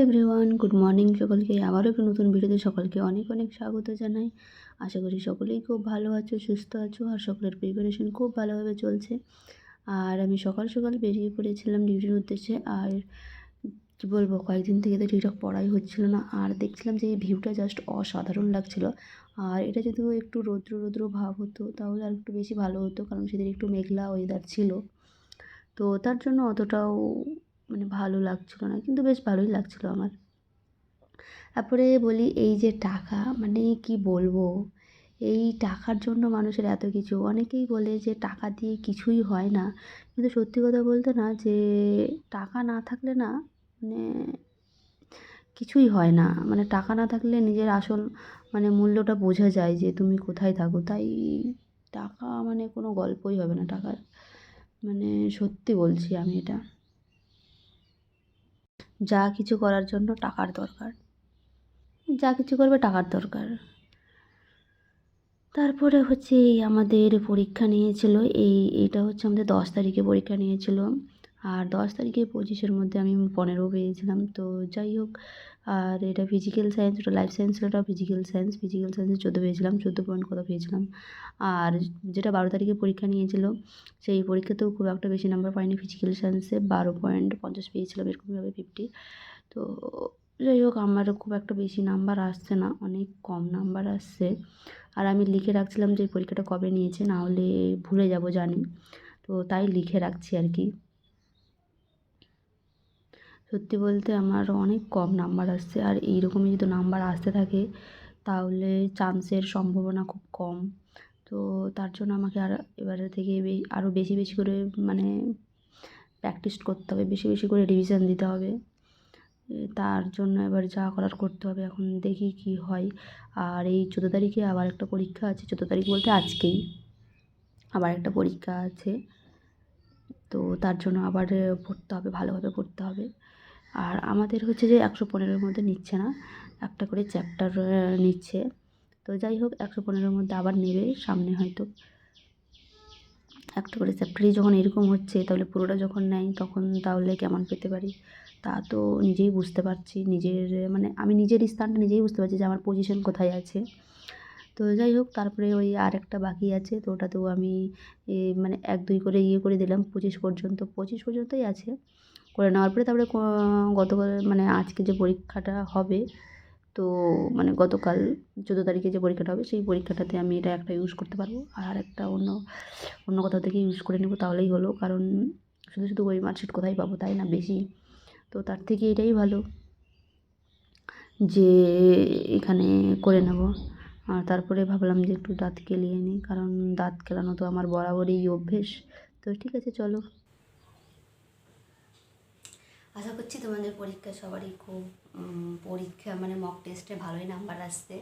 Everyone, good morning সকলকে। আবারও একটু নতুন ভিডিওতে সকলকে অনেক অনেক স্বাগত জানাই। আশা করি সকলেই খুব ভালো আছো, সুস্থ আছো, আর সকলের প্রিপারেশন খুব ভালোভাবে চলছে। আর আমি সকাল সকাল বেরিয়ে পড়েছিলাম ডিউটির উদ্দেশ্যে। আর কী বলবো, কয়েকদিন থেকে তো ঠিকঠাক পড়াই হচ্ছিল না। আর দেখছিলাম যে এই ভিউটা জাস্ট অসাধারণ লাগছিল। আর এটা যদিও একটু রৌদ্র রৌদ্র ভাব হতো তাহলে আর একটু বেশি ভালো হতো, কারণ সেদিন একটু মেঘলা ওয়েদার ছিল। তো তার জন্য অতটাও ভালো লাগছিল না, কিন্তু বেশ ভালোই লাগছিল আমার। তারপরে বলি, এই যে টাকা, কি বলবো, এই টাকার জন্য মানুষের এত কিছু। অনেকেই বলে যে টাকা দিয়ে কিছুই হয় না, কিন্তু সত্যি কথা বলতে না, যে টাকা না থাকলে না মানে কিছুই হয় না। টাকা না থাকলে নিজের আসল মূল্যটা বোঝা যায় যে তুমি কোথায় থাকো। তাই টাকা কোনো গল্পই হবে না টাকার। সত্যি বলছি আমি এটা। যা কিছু করার জন্য টাকার দরকার, যা কিছু করবে টাকার দরকার। তারপরে হচ্ছে এই আমাদের পরীক্ষা নিয়েছিল, এইটা হচ্ছে আমাদের 10 তারিখে পরীক্ষা নিয়েছিল। আর 10 তারিখে 25-এর মধ্যে আমি 15 পেয়েছিলাম। তো যাই হোক, আর এটা ফিজিক্যাল সায়েন্স, ওটা লাইফ সায়েন্স ছিল, ওটা ফিজিক্যাল সায়েন্সে 14 পেয়েছিলাম, 14 পয়েন্ট কত পেয়েছিলাম। আর যেটা 12 তারিখে পরীক্ষা নিয়েছিল, সেই পরীক্ষাতেও খুব একটা বেশি নাম্বার পাইনি। ফিজিক্যাল সায়েন্সে 12.50 পেয়েছিলাম, এরকমভাবে 50। তো যাই হোক, আমারও খুব একটা বেশি নাম্বার আসছে না, অনেক কম নাম্বার আসছে। আর আমি লিখে রাখছিলাম যে পরীক্ষাটা কবে নিয়েছে, না হলে ভুলে যাব জানি। তো তাই লিখে রাখছি আর কি। সত্যি বলতে আমার অনেক কম নাম্বার আসছে, আর এইরকমই যদি নাম্বার আসতে থাকে তাহলে চান্সের সম্ভাবনা খুব কম। তো তার জন্য আমাকে আর এবারে থেকে আরও বেশি বেশি করে প্র্যাকটিস করতে হবে, বেশি বেশি করে রিভিশন দিতে হবে। তার জন্য এবার যা করার করতে হবে, এখন দেখি কি হয়। আর এই 14 তারিখে আবার একটা পরীক্ষা আছে, 14 তারিখ বলতে আজকেই আবার একটা পরীক্ষা আছে। তো তার জন্য আবার পড়তে হবে, ভালোভাবে পড়তে হবে। আর আমাদের হচ্ছে যে 115-এর মধ্যে নিচ্ছে না, একটা করে চ্যাপ্টার নিচ্ছে। তো যাই হোক, 115-এর মধ্যে আবার নেবে সামনে হয়তো। একটা করে চ্যাপ্টারই যখন এরকম হচ্ছে, তাহলে পুরোটা যখন নেয় তখন তাহলে কেমন পেতে পারি তা তো নিজেই বুঝতে পারছি। নিজের আমি নিজের স্থানটা নিজেই বুঝতে পারছি যে আমার পজিশন কোথায় আছে। তো যাই হোক, তারপরে ওই আর একটা বাকি আছে, তো ওটাতেও আমি 1-2 করে করে দিলাম। 25 পর্যন্তই আছে। করে নেওয়ার পরে তারপরে গতকাল আজকে যে পরীক্ষাটা হবে, তো গতকাল 14 তারিখে যে পরীক্ষাটা হবে, সেই পরীক্ষাটাতে আমি এটা একটা ইউজ করতে পারবো। আর একটা অন্য কোথাও থেকে ইউজ করে নেব, তাহলেই হলো। কারণ শুধু শুধু ওই মার্কশিট কোথায় পাবো, তাই না, বেশি। তো তার থেকে এটাই ভালো যে এখানে করে নেব। আর তারপরে ভাবলাম যে একটু দাঁত কেলিয়ে নিই, কারণ দাঁত কেলানো তো আমার বরাবরই অভ্যেস। তো ঠিক আছে, চলো। আশা করছি তোমাদের পরীক্ষা সবারই খুব পরীক্ষা মক টেস্টে ভালোই নাম্বার আসছে।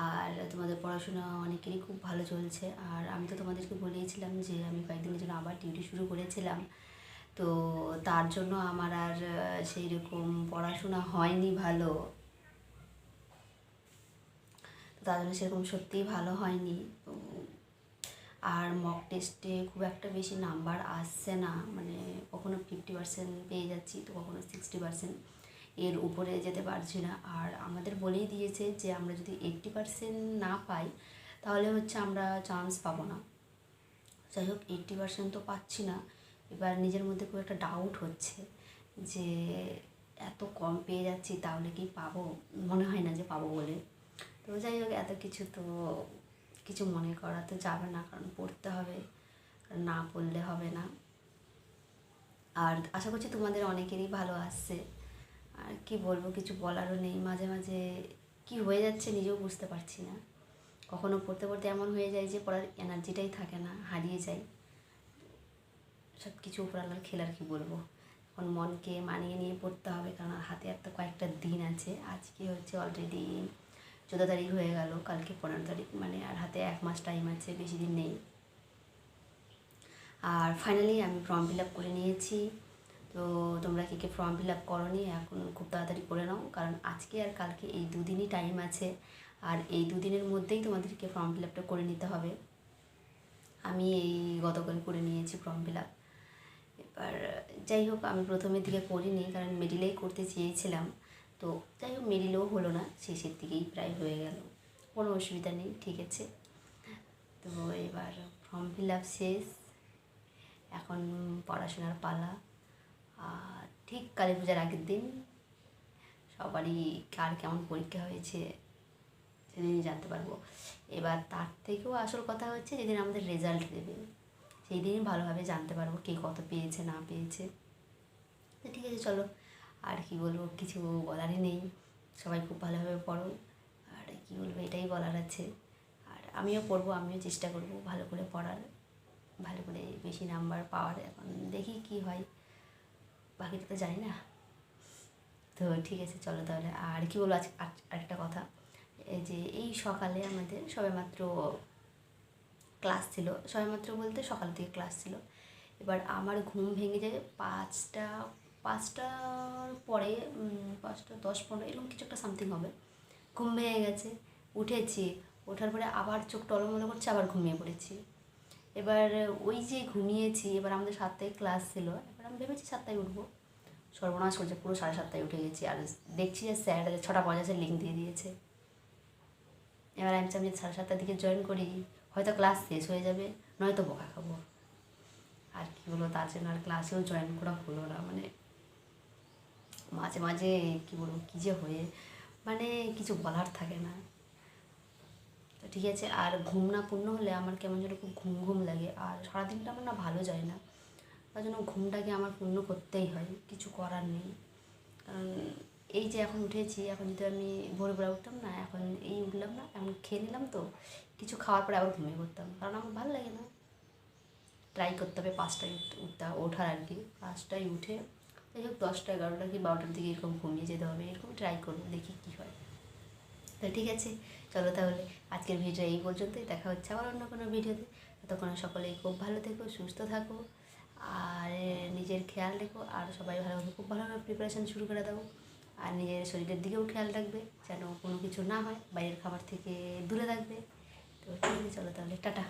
আর তোমাদের পড়াশোনা অনেকেরই খুব ভালো চলছে। আর আমি তো তোমাদেরকে বলেইছিলাম যে আমি কয়েকদিনের জন্য আবার ডিউটি শুরু করেছিলাম। তো তার জন্য আমার আর সেই রকম পড়াশোনা হয়নি ভালো। তার জন্য সেরকম সত্যিই ভালো হয়নি। তো আর মক টেস্টে খুব একটা বেশি নাম্বার আসছে না, কখনো 50% পেয়ে যাচ্ছি, তো কখনো 60%, এর উপরে যেতে পারছি না। আর আমাদের বলেই দিয়েছে যে আমরা যদি 80% না পাই তাহলে হচ্ছে আমরা চান্স পাবো না। যাই হোক, 80% তো পাচ্ছি না। এবার নিজের মধ্যে খুব একটা ডাউট হচ্ছে যে এত কম পেয়ে যাচ্ছি, তাহলে কি পাবো? মনে হয় না যে পাবো বলে। তো যাই হোক, এত কিছু তো কিছু মনে করা তো যাবে না, কারণ পড়তে হবে, না পড়লে হবে না। আর আশা করছি তোমাদের অনেকেরই ভালো আসছে। আর কি বলবো, কিছু বলারও নেই। মাঝে মাঝে কি হয়ে যাচ্ছে নিজেও বুঝতে পারছি না। কখনো পড়তে পড়তে এমন হয়ে যায় যে পড়ার এনার্জিটাই থাকে না, হারিয়ে যায়। সব কিছু উপরালার খেলার কি বলবো। এখন মনকে মানিয়ে নিয়ে পড়তে হবে, কারণ হাতে আর তো কয়েকটা দিন আছে। আজকে হচ্ছে অলরেডি 14 তারিখ হয়ে গেল, কালকে 15 তারিখ, আর হাতে 1 মাস টাইম আছে, বেশি দিন নেই। আর ফাইনালি আমি ফর্ম ফিল আপ করে নিয়েছি। তো তোমরা কে ফর্ম ফিল আপ করোনি, এখন খুব তাড়াতাড়ি করে নাও, কারণ আজকে আর কালকে এই 2 দিনই টাইম আছে। আর এই 2 দিনের মধ্যেই তোমাদেরকে ফর্ম ফিল আপটা করে নিতে হবে। আমি এই গতকাল করে নিয়েছি ফর্ম ফিল আপ। এবার যাই হোক, আমি প্রথমের দিকে করিনি, কারণ মিডিলেই করতে চেয়েছিলাম। তো যাই হোক মিডিলেও হলো না, শেষের দিকেই প্রায় হয়ে গেল, কোনো অসুবিধা নেই, ঠিক আছে। তো এবার ফর্ম ফিল আপ শেষ, এখন পড়াশোনার পালা। আর ঠিক কালী পূজার আগের দিন সবারই কার কেমন পরীক্ষা হয়েছে সেদিনই জানতে পারবো। এবার তার থেকেও আসল কথা হচ্ছে যেদিন আমাদের রেজাল্ট দেবে সেই দিনই ভালোভাবে জানতে পারবো কে কত পেয়েছে না পেয়েছে। তো ঠিক আছে, চলো আর কি বলবো, কিছু বলারই নেই, সবাই খুব ভালোভাবে পড়ো, আর কি বলবো এটাই বলার আছে। আর আমিও পড়বো, আমিও চেষ্টা করবো ভালো করে পড়ার, ভালো করে বেশি নাম্বার পাওয়ার। এখন দেখি কি হয়, বাকিটা তো জানি না। তো ঠিক আছে, চলো তাহলে। আর কি বলবো, আজ আরেকটা কথা, এই যে এই সকালে আমাদের সবেমাত্র ক্লাস ছিল, সবেমাত্র বলতে সকাল থেকে ক্লাস ছিল। এবার আমার ঘুম ভেঙে যায় পাঁচটার পরে, 5:10-15 এরকম কিছু একটা সামথিং হবে। ঘুম ভেঙে গেছে, উঠেছি, ওঠার পরে আবার চোখ টলমলো করছে, আবার ঘুমিয়ে পড়েছি। এবার ওই যে ঘুমিয়েছি, এবার আমাদের 7টায় ক্লাস ছিল, এবার আমি ভেবেছি 7টায় উঠবো, সর্বনাশ করছে, পুরো 7:30 উঠে গেছি। আর দেখছি যে স্যার 6:50 লিঙ্ক দিয়ে দিয়েছে। এবার আমি যদি 7:30 দিকে জয়েন করি, হয়তো ক্লাস শেষ হয়ে যাবে, নয়তো বোকা খাবো। আর কী বলবো, তার জন্য আর ক্লাসেও জয়েন করা হলো না। মানে মাঝে মাঝে কী বলবো, কী যে হয়ে, মানে কিছু বলার থাকে না। তো ঠিক আছে, আর ঘুম না পূর্ণ হলে আমার কেমন যেন খুব ঘুম ঘুম লাগে, আর সারাদিনটা আমার না ভালো যায় না। তার জন্য ঘুমটাকে আমার পূর্ণ করতেই হয়, কিছু করার নেই। কারণ এই যে এখন উঠেছি, এখন যদি আমি ভোরবেলা উঠতাম না, এখন এই উঠলাম না, এখন খেয়ে নিলাম, তো কিছু খাওয়ার পরে আবার ঘুমিয়ে পড়তাম, কারণ আমার ভালো লাগে না। ট্রাই করতে হবে 5টায় ওঠার আর কি, 5টায় উঠে যাই হোক 10টা 11টা কি 12টার দিকে এরকম ঘুমিয়ে যেতে হবে, এরকম ট্রাই করবো, দেখি কী হয়। তো ঠিক আছে, চলো তাহলে আজকের ভিডিও এই পর্যন্তই, দেখা হচ্ছে আবার অন্য কোনো ভিডিওতে। ততক্ষণ সকলেই খুব ভালো থেকো, সুস্থ থাকো, আর নিজের খেয়াল রেখো, আর সবাই ভালোভাবে খুব ভালোভাবে প্রিপারেশান শুরু করে দাও। আর নিজের শরীরের দিকেও খেয়াল রাখবে, যেন কোনো কিছু না হয়, বাইরের খাবার থেকে দূরে থাকবে। তো ঠিক আছে, চলো তাহলে, টাটা।